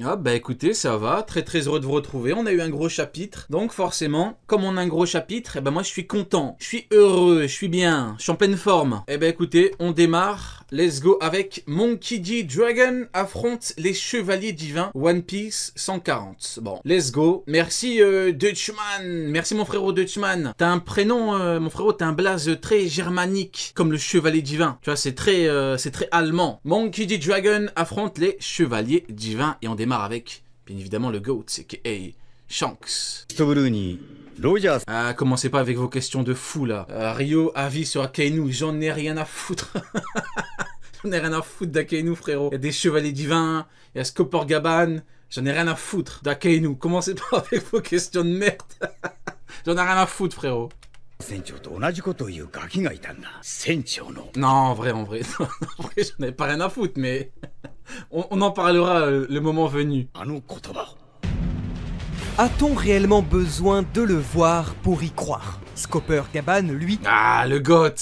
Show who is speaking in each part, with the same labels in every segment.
Speaker 1: Ah bah écoutez, ça va, très très heureux de vous retrouver, on a eu un gros chapitre, donc forcément, comme on a un gros chapitre, moi je suis content, je suis heureux, je suis bien, je suis en pleine forme. Écoutez, on démarre, let's go avec Monkey D. Dragon affronte les Chevaliers Divins, One Piece 140. Bon, let's go, merci Dutchman, merci mon frérot Dutchman, t'as un prénom, mon frérot, t'as un blaze très germanique, comme le Chevalier Divin, tu vois, c'est très allemand. Monkey D. Dragon affronte les Chevaliers Divins, et on démarre avec, bien évidemment, le GOAT, c'est Shanks. Ah, commencez pas avec vos questions de fou, là. Rio, avis sur Akainu, j'en ai rien à foutre. J'en ai rien à foutre d'Akainu, frérot. Il y a des chevaliers divins, il y a Scopper Gaban, j'en ai rien à foutre d'Akainu. Commencez pas avec vos questions de merde. J'en ai rien à foutre, frérot. Non, en vrai, en vrai, j'en ai pas rien à foutre, mais on en parlera le moment venu.
Speaker 2: A-t-on réellement besoin de le voir pour y croire? Scopper Gaban, lui...
Speaker 1: Ah, le GOAT.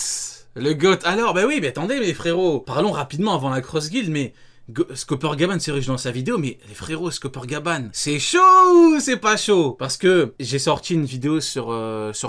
Speaker 1: Le GOAT. Alors, bah oui, mais attendez, mes frérots. Parlons rapidement avant la Cross Guild, mais... Scopper Gaban, c'est riche dans sa vidéo, mais les frérots, Scopper Gaban, c'est chaud ou c'est pas chaud? Parce que j'ai sorti une vidéo sur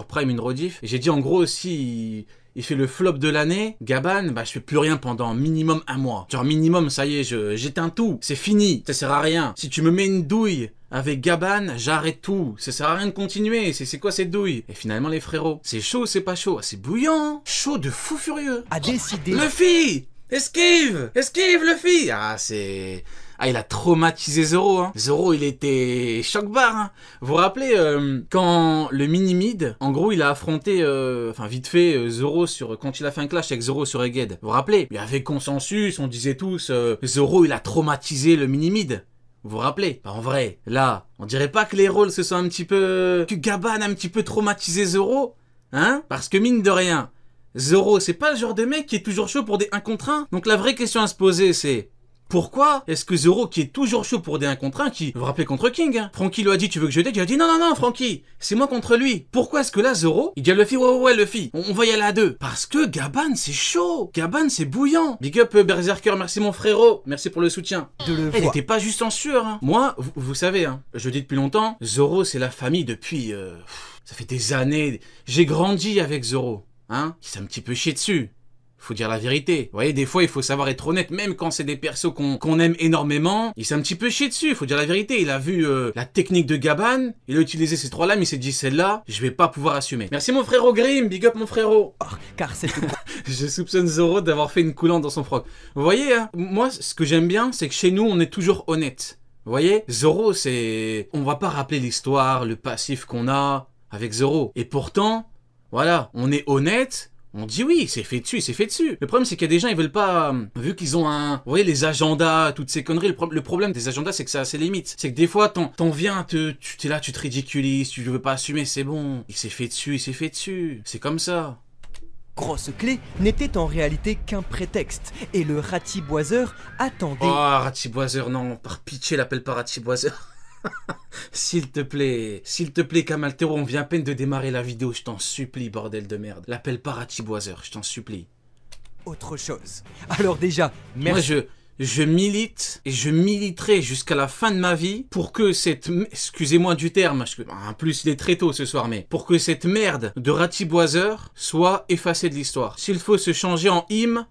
Speaker 1: Prime, une rediff, et j'ai dit en gros, si il fait le flop de l'année, Gaban, bah je fais plus rien pendant minimum un mois. Genre minimum, ça y est, j'éteins tout, c'est fini, ça sert à rien. Si tu me mets une douille avec Gaban, j'arrête tout, ça sert à rien de continuer, c'est quoi cette douille? Et finalement les frérots, c'est chaud ou c'est pas chaud? C'est bouillant, chaud de fou furieux.
Speaker 2: A décidé...
Speaker 1: Luffy! Esquive! Esquive, Luffy! Ah, c'est... Ah, il a traumatisé Zoro, hein. Zoro, il était choc-barre, hein. Vous vous rappelez, quand le mini-mid, en gros, il a affronté, enfin, vite fait, Zoro quand il a fait un clash avec Zoro sur Egghead. Vous vous rappelez? Il y avait consensus, on disait tous, Zoro, il a traumatisé le mini-mid. Vous vous rappelez? Bah, en vrai, là, on dirait pas que les rôles se sont un petit peu... que Gaban a un petit peu traumatisé Zoro? Hein? Parce que mine de rien... Zoro, c'est pas le genre de mec qui est toujours chaud pour des 1 contre 1. Donc la vraie question à se poser, c'est... Pourquoi est-ce que Zoro, qui est toujours chaud pour des 1 contre 1, qui... Vous vous rappelez contre King, hein? Franky lui a dit, tu veux que je t'aide? Il a dit, non, non, non, Franky, c'est moi contre lui. Pourquoi est-ce que là, Zoro, il dit à Luffy, ouais, Luffy, on va y aller à 2. Parce que Gaban, c'est chaud. Gaban, c'est bouillant. Big up, Berserker, merci mon frérot. Merci pour le soutien. Il était pas juste en sueur, hein. Moi, vous savez, hein, je le dis depuis longtemps, Zoro, c'est la famille depuis... ça fait des années. J'ai grandi avec Zoro. Hein, qui s'est un petit peu chié dessus. Faut dire la vérité. Vous voyez, des fois, il faut savoir être honnête, même quand c'est des persos qu'on aime énormément. Il s'est un petit peu chié dessus, faut dire la vérité. Il a vu la technique de Gaban, il a utilisé ces 3 lames, il s'est dit, celle-là, je vais pas pouvoir assumer. Merci mon frérot Grim, big up mon frérot.
Speaker 2: Car c'est...
Speaker 1: Je soupçonne Zoro d'avoir fait une coulante dans son froc. Vous voyez, hein, moi, ce que j'aime bien, c'est que chez nous, on est toujours honnête. Vous voyez, Zoro, c'est... On va pas rappeler l'histoire, le passif qu'on a avec Zoro. Et pourtant... Voilà, on est honnête, on dit oui, c'est fait dessus, c'est fait dessus. Le problème, c'est qu'il y a des gens, ils veulent pas... vu qu'ils ont un... Vous voyez, les agendas, toutes ces conneries, le problème des agendas, c'est que ça a ses limites. C'est que des fois, t'en viens, t'es là, tu te ridiculises, tu veux pas assumer, c'est bon. Il s'est fait dessus, il s'est fait dessus. C'est comme ça.
Speaker 2: Grosse clé n'était en réalité qu'un prétexte, et le ratiboiseur attendait...
Speaker 1: Oh, ratiboiseur, non, par pitié, l'appelle pas ratiboiseur. S'il te plaît, Kamaltero, on vient à peine de démarrer la vidéo, je t'en supplie, bordel de merde. L'appelle pas ratiboiseur, je t'en supplie.
Speaker 2: Autre chose. Alors déjà, merci...
Speaker 1: Moi, je milite, et je militerai jusqu'à la fin de ma vie pour que cette... Excusez-moi du terme, en plus il est très tôt ce soir, mais... Pour que cette merde de ratiboiseur soit effacée de l'histoire. S'il faut se changer en hymne...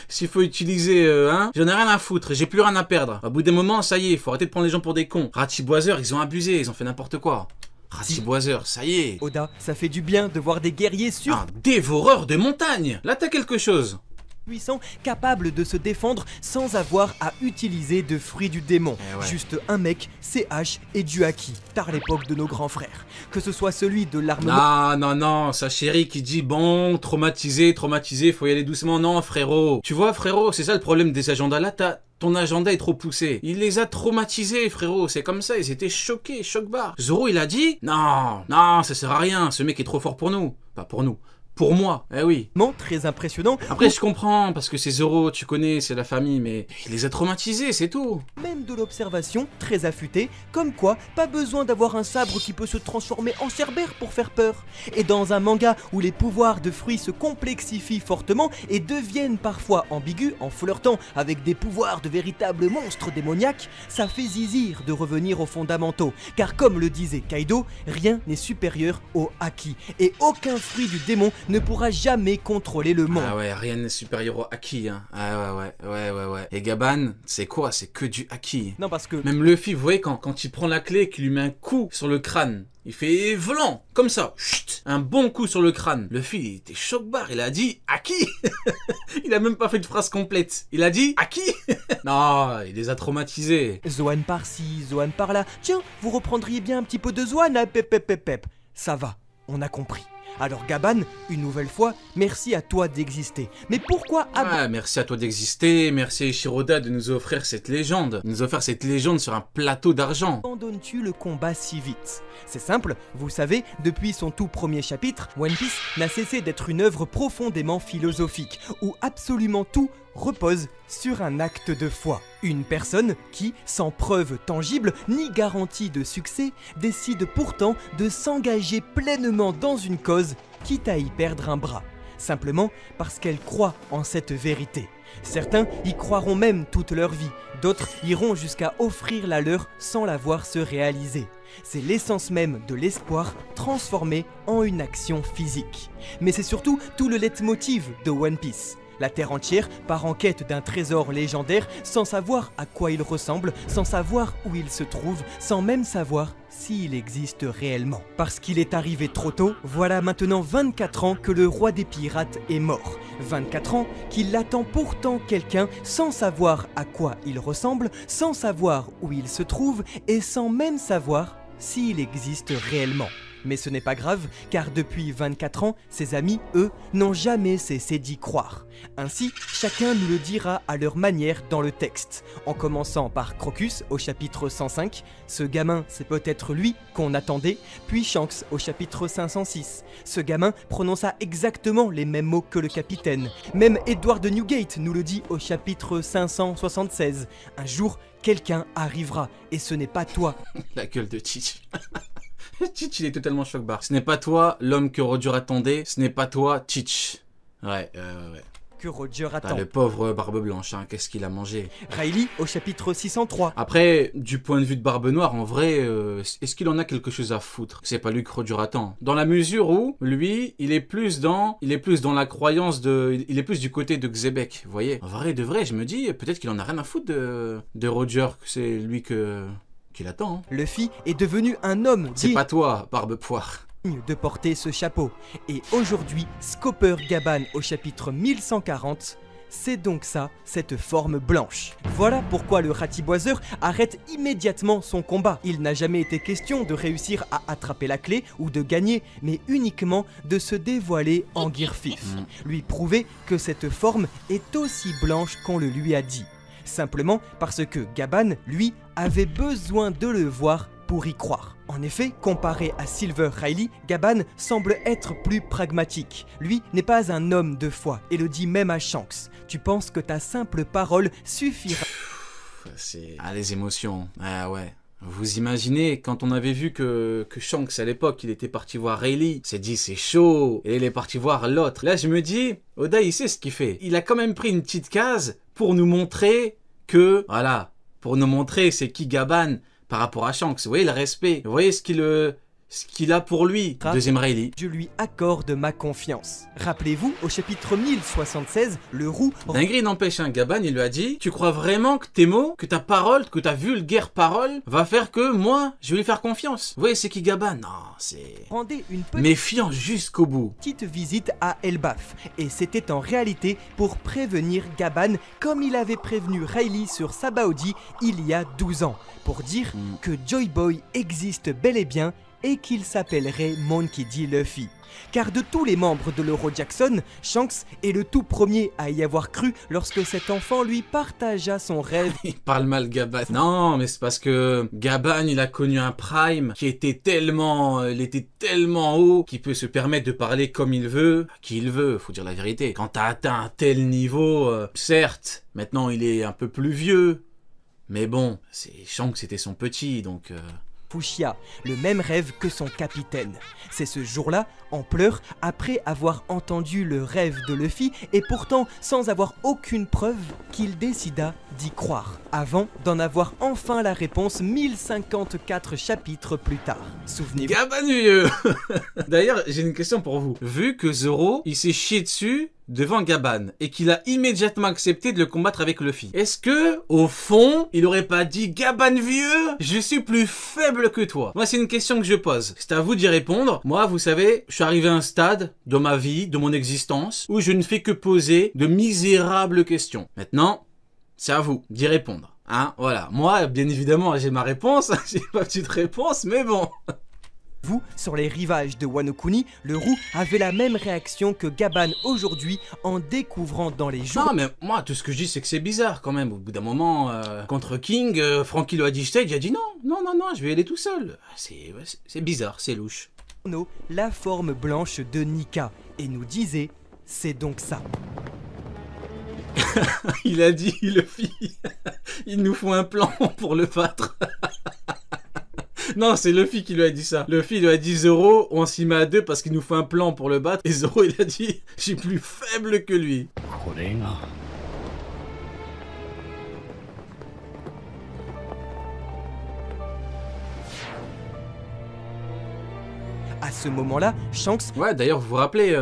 Speaker 1: S'il faut utiliser, hein, j'en ai rien à foutre, j'ai plus rien à perdre. À bout des moments, ça y est, faut arrêter de prendre les gens pour des cons. Ratiboiseur, ils ont abusé, ils ont fait n'importe quoi. Ratiboiseur, ça y est.
Speaker 2: Oda, ça fait du bien de voir des guerriers
Speaker 1: Un dévoreur de montagne. Là, t'as quelque chose.
Speaker 2: Puissant, capable de se défendre sans avoir à utiliser de fruits du démon.
Speaker 1: Ouais.
Speaker 2: Juste un mec, CH et du haki, tard l'époque de nos grands frères. Que ce soit celui de l'armement...
Speaker 1: Non, sa chérie qui dit bon, traumatisé, faut y aller doucement. Non, frérot. Tu vois, frérot, c'est ça le problème des agendas. Là, ton agenda est trop poussé. Il les a traumatisés, frérot. C'est comme ça, ils étaient choqués, choc-barre. Zoro, il a dit non, ça sert à rien. Ce mec est trop fort pour nous. Pas pour nous. Pour moi, eh oui.
Speaker 2: Très impressionnant.
Speaker 1: Après, je comprends, parce que c'est Zoro, tu connais, c'est la famille, mais il les a traumatisés, c'est tout.
Speaker 2: Même de l'observation très affûtée, comme quoi pas besoin d'avoir un sabre qui peut se transformer en cerbère pour faire peur. Et dans un manga où les pouvoirs de fruits se complexifient fortement et deviennent parfois ambigus en flirtant avec des pouvoirs de véritables monstres démoniaques, ça fait zizir de revenir aux fondamentaux. Car comme le disait Kaido, rien n'est supérieur au Haki. Et aucun fruit du démon ne pourra jamais contrôler le monde.
Speaker 1: Ah ouais, rien n'est supérieur au Haki, hein. Ah ouais. Et Gaban, c'est quoi? C'est que du Haki.
Speaker 2: Non, parce que...
Speaker 1: Même Luffy, vous voyez, quand il prend la clé et qu'il lui met un coup sur le crâne, il fait volant, comme ça, chut, un bon coup sur le crâne. Luffy, il était choc-barre, il a dit Haki. Il a même pas fait de phrase complète. Il a dit Haki. Non, il les a traumatisés.
Speaker 2: Zoan par-ci, Zoan par-là. Tiens, vous reprendriez bien un petit peu de Zoan à pep. Ça va, on a compris. Alors Gaban, une nouvelle fois, merci à toi d'exister. Mais pourquoi
Speaker 1: merci à toi d'exister, merci à Ishiroda de nous offrir cette légende. De nous offrir cette légende sur un plateau d'argent.
Speaker 2: Abandonnes-tu le combat si vite? C'est simple, vous savez, depuis son tout premier chapitre, One Piece n'a cessé d'être une œuvre profondément philosophique, où absolument tout repose sur un acte de foi. Une personne qui, sans preuve tangible ni garantie de succès, décide pourtant de s'engager pleinement dans une cause, quitte à y perdre un bras, simplement parce qu'elle croit en cette vérité. Certains y croiront même toute leur vie, d'autres iront jusqu'à offrir la leur sans la voir se réaliser. C'est l'essence même de l'espoir transformé en une action physique. Mais c'est surtout tout le leitmotiv de One Piece. La Terre entière part en quête d'un trésor légendaire sans savoir à quoi il ressemble, sans savoir où il se trouve, sans même savoir s'il existe réellement. Parce qu'il est arrivé trop tôt, voilà maintenant 24 ans que le roi des pirates est mort. 24 ans qu'il attend pourtant quelqu'un sans savoir à quoi il ressemble, sans savoir où il se trouve et sans même savoir s'il existe réellement. Mais ce n'est pas grave, car depuis 24 ans, ses amis, eux, n'ont jamais cessé d'y croire. Ainsi, chacun nous le dira à leur manière dans le texte. En commençant par Crocus au chapitre 105, ce gamin c'est peut-être lui qu'on attendait, puis Shanks au chapitre 506. Ce gamin prononça exactement les mêmes mots que le capitaine. Même Edward de Newgate nous le dit au chapitre 576. Un jour, quelqu'un arrivera, et ce n'est pas toi.
Speaker 1: La gueule de Teach. Teach, il est totalement choc-barre. Ce n'est pas toi, l'homme que Roger attendait. Ce n'est pas toi, Teach. Ouais.
Speaker 2: Que Roger attend.
Speaker 1: Le pauvre Barbe Blanche, hein, qu'est-ce qu'il a mangé.
Speaker 2: Riley au chapitre 603.
Speaker 1: Après, du point de vue de Barbe Noire, en vrai, est-ce qu'il en a quelque chose à foutre? C'est pas lui que Roger attend. Dans la mesure où, lui, il est plus dans la croyance de... Il est plus du côté de Xebec, vous voyez. En vrai, de vrai, je me dis, peut-être qu'il en a rien à foutre de Roger, que c'est lui qu'il attend. Hein.
Speaker 2: Luffy est devenu un homme.
Speaker 1: C'est pas toi, Barbe Poire.
Speaker 2: De porter ce chapeau. Et aujourd'hui, Scopper Gaban au chapitre 1140, c'est donc ça, cette forme blanche. Voilà pourquoi le ratiboiseur arrête immédiatement son combat. Il n'a jamais été question de réussir à attraper la clé ou de gagner, mais uniquement de se dévoiler en Gearfif. Lui prouver que cette forme est aussi blanche qu'on le lui a dit. Simplement parce que Gaban, lui, avait besoin de le voir pour y croire. En effet, comparé à Silver Riley, Gaban semble être plus pragmatique. Lui n'est pas un homme de foi, et le dit même à Shanks. Tu penses que ta simple parole suffira.
Speaker 1: Les émotions. Ah ouais. Vous imaginez, quand on avait vu que Shanks à l'époque, il était parti voir Rayleigh, s'est dit c'est chaud, et il est parti voir l'autre. Là je me dis, Oda il sait ce qu'il fait. Il a quand même pris une petite case pour nous montrer que, voilà, pour nous montrer c'est qui Gaban par rapport à Shanks. Vous voyez le respect, vous voyez ce qu'il a pour lui. Deuxième Rayleigh.
Speaker 2: Je lui accorde ma confiance. Rappelez-vous, au chapitre 1076, le roux...
Speaker 1: Dinguerie n'empêche, Gaban, il lui a dit, tu crois vraiment que tes mots, que ta parole, que ta vulgaire parole va faire que moi, je vais lui faire confiance. Vous voyez, c'est qui Gaban? Non, c'est...
Speaker 2: Rendez une
Speaker 1: méfiant jusqu'au bout.
Speaker 2: Petite visite à Elbaf. Et c'était en réalité pour prévenir Gaban, comme il avait prévenu Rayleigh sur Sabaody il y a 12 ans. Pour dire que Joy Boy existe bel et bien et qu'il s'appellerait Monkey D. Luffy. Car de tous les membres de l'Euro Jackson, Shanks est le tout premier à y avoir cru lorsque cet enfant lui partagea son rêve.
Speaker 1: Il parle mal Gaban. Non, mais c'est parce que Gaban, il a connu un prime qui était tellement, il était tellement haut qu'il peut se permettre de parler comme il veut, à qui il veut, faut dire la vérité. Quand t'as atteint un tel niveau, certes, maintenant il est un peu plus vieux, mais bon, Shanks c'était son petit, donc...
Speaker 2: Fuchsia, le même rêve que son capitaine. C'est ce jour-là, en pleurs, après avoir entendu le rêve de Luffy et pourtant sans avoir aucune preuve, qu'il décida d'y croire, avant d'en avoir enfin la réponse 1054 chapitres plus tard. Souvenez-vous.
Speaker 1: Gaban vieux. D'ailleurs, j'ai une question pour vous. Vu que Zoro, il s'est chié dessus devant Gaban et qu'il a immédiatement accepté de le combattre avec Luffy, est-ce que, au fond, il aurait pas dit Gaban vieux, je suis plus faible que toi? Moi, c'est une question que je pose. C'est à vous d'y répondre. Moi, vous savez, je suis arrivé à un stade de ma vie, de mon existence, où je ne fais que poser de misérables questions. Maintenant, c'est à vous d'y répondre. Hein, voilà. Moi, bien évidemment, j'ai ma réponse, j'ai ma petite réponse, mais bon.
Speaker 2: Vous, sur les rivages de Wano Kuni, le roux avait la même réaction que Gaban aujourd'hui en découvrant dans les jours...
Speaker 1: Non mais moi tout ce que je dis c'est que c'est bizarre quand même. Au bout d'un moment, contre King, Franky lui a dit stage, il a dit non, je vais y aller tout seul. C'est bizarre, c'est louche.
Speaker 2: La forme blanche de Nika et nous disait, c'est donc ça.
Speaker 1: Il a dit, Luffy, il nous faut un plan pour le battre. Non, c'est Luffy qui lui a dit ça. Luffy lui a dit Zoro, on s'y met à deux parce qu'il nous faut un plan pour le battre. Et Zoro il a dit, je suis plus faible que lui.
Speaker 2: À ce moment-là, Shanks...
Speaker 1: Ouais, d'ailleurs, vous vous rappelez,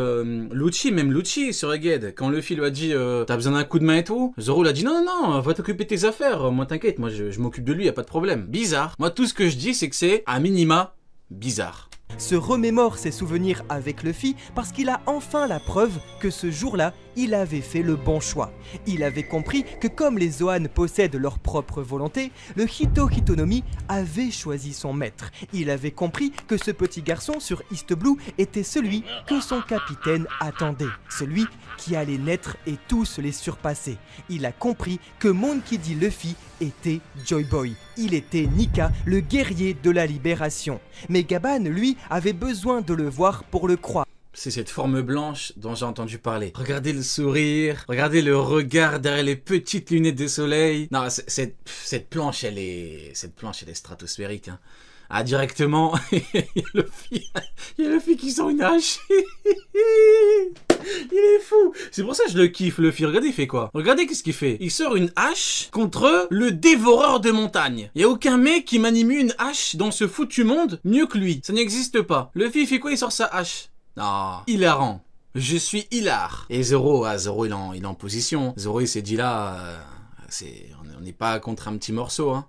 Speaker 1: Lucci sur Egghead, quand Luffy lui a dit t'as besoin d'un coup de main et tout, Zoro lui a dit non, va t'occuper de tes affaires, moi t'inquiète, moi je m'occupe de lui, y a pas de problème. Bizarre. Moi tout ce que je dis, c'est que c'est, à minima, bizarre.
Speaker 2: Se remémore ses souvenirs avec Luffy parce qu'il a enfin la preuve que ce jour-là, il avait fait le bon choix. Il avait compris que comme les Zoan possèdent leur propre volonté, le Hito Hitonomi avait choisi son maître. Il avait compris que ce petit garçon sur East Blue était celui que son capitaine attendait, celui qui allait naître et tous les surpasser. Il a compris que Monkey D. Luffy était Joy Boy. Il était Nika, le guerrier de la libération. Mais Gaban, lui, avait besoin de le voir pour le croire.
Speaker 1: C'est cette forme blanche dont j'ai entendu parler. Regardez le sourire, regardez le regard derrière les petites lunettes de soleil. Non, cette planche, elle est stratosphérique. Hein. Ah, directement, il y a Luffy qui sort une hache. Il est fou. C'est pour ça que je le kiffe, Luffy. Regardez, il fait quoi? Regardez qu'est-ce qu'il fait. Il sort une hache contre le dévoreur de montagne. Il y a aucun mec qui manie une hache dans ce foutu monde mieux que lui. Ça n'existe pas. Luffy, il fait quoi? Il sort sa hache. Non, hilarant. Je suis hilar. Et Zoro, Zoro il est en position. Zoro il s'est dit là, on n'est pas contre un petit morceau. Hein.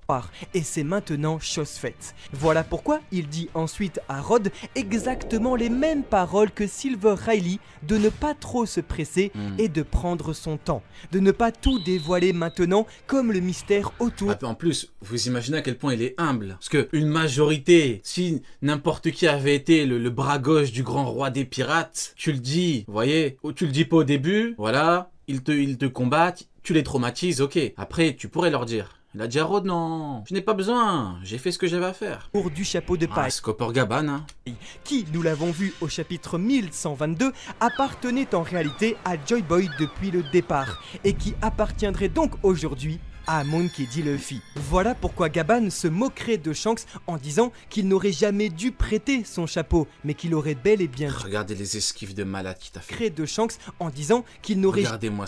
Speaker 2: Et c'est maintenant chose faite. Voilà pourquoi il dit ensuite à Rod exactement les mêmes paroles que Silver Riley, de ne pas trop se presser et de prendre son temps. De ne pas tout dévoiler maintenant comme le mystère autour.
Speaker 1: En plus, vous imaginez à quel point il est humble. Parce que une majorité, si n'importe qui avait été le bras gauche du grand roi des pirates, tu le dis, vous voyez, tu le dis pas au début, voilà, ils te combattent, tu les traumatises, ok. Après, tu pourrais leur dire. Il a dit à Rod, non, je n'ai pas besoin, j'ai fait ce que j'avais à faire.
Speaker 2: Pour du chapeau de paille.
Speaker 1: Scopper Gaban, hein.
Speaker 2: Qui, nous l'avons vu au chapitre 1122, appartenait en réalité à Joy Boy depuis le départ, et qui appartiendrait donc aujourd'hui à Monkey D. Luffy. Voilà pourquoi Gaban se moquerait de Shanks en disant qu'il n'aurait jamais dû prêter son chapeau, mais qu'il aurait bel et bien...
Speaker 1: Regardez les esquives de malade qu'il t'a fait.
Speaker 2: ...de Shanks en disant qu'il n'aurait...
Speaker 1: Regardez-moi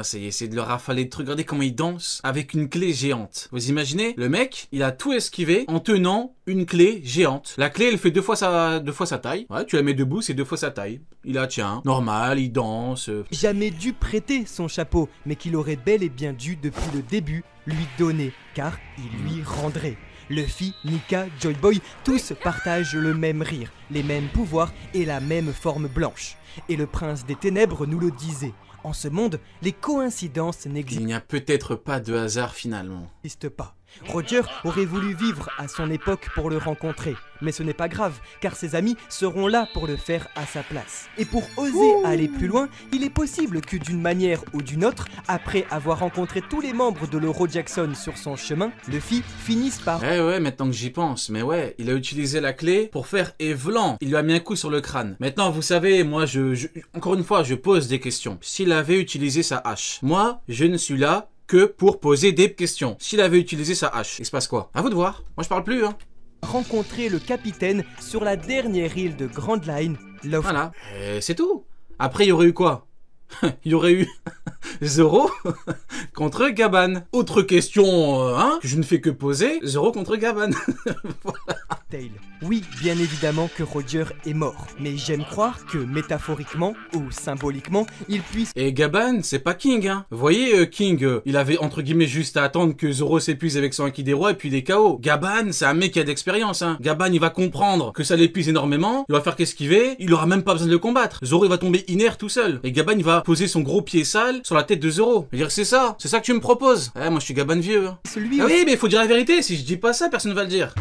Speaker 1: ça, il essaie de le rafaler de trucs. Regardez comment il danse avec une clé géante. Vous imaginez? Le mec, il a tout esquivé en tenant une clé géante. La clé, elle fait deux fois sa taille. Ouais, tu la mets debout, c'est 2 fois sa taille. Il a, tiens, normal, il danse.
Speaker 2: Jamais dû prêter son chapeau, mais qu'il aurait bel et bien dû, depuis le début, lui donner, car il lui rendrait. Luffy, Nika, Joy Boy, tous partagent le même rire, les mêmes pouvoirs et la même forme blanche. Et le prince des ténèbres nous le disait. En ce monde, les coïncidences n'existent
Speaker 1: pas. Il n'y a peut-être pas de hasard finalement.
Speaker 2: Pas. Roger aurait voulu vivre à son époque pour le rencontrer, mais ce n'est pas grave, car ses amis seront là pour le faire à sa place. Et pour oser aller plus loin, il est possible que d'une manière ou d'une autre, après avoir rencontré tous les membres de l'Euro Jackson sur son chemin, Luffy finisse par...
Speaker 1: Ouais, maintenant que j'y pense, mais ouais, il a utilisé la clé pour faire Evelan. Il lui a mis un coup sur le crâne. Maintenant, vous savez, moi, encore une fois, je pose des questions. S'il avait utilisé sa hache, moi, je ne suis là que pour poser des questions. S'il avait utilisé sa hache, il se passe quoi? À vous de voir. Moi, je parle plus, hein.
Speaker 2: rencontrer le capitaine sur la dernière île de Grand Line, Luffy.
Speaker 1: Voilà, c'est tout. Après, il y aurait eu quoi? Il y aurait eu Zoro contre Gaban. Autre question, que je ne fais que poser, Zoro contre Gaban. Voilà.
Speaker 2: Tail. Oui, bien évidemment que Roger est mort, mais j'aime croire que métaphoriquement ou symboliquement, il puisse...
Speaker 1: Et Gaban, c'est pas King, hein. Vous voyez, King, il avait entre guillemets juste à attendre que Zoro s'épuise avec son Haki des Rois et puis il est KO. Gaban, c'est un mec qui a d'expérience, hein. Gaban, il va comprendre que ça l'épuise énormément, il va faire qu'esquiver, il aura même pas besoin de le combattre. Zoro, il va tomber inerte tout seul. Et Gaban, il va poser son gros pied sale sur la tête de Zoro. Je veux dire, c'est ça que tu me proposes. Moi je suis Gaban vieux. Hein.
Speaker 2: Celui
Speaker 1: oui, mais il faut dire la vérité, si je dis pas ça, personne va le dire.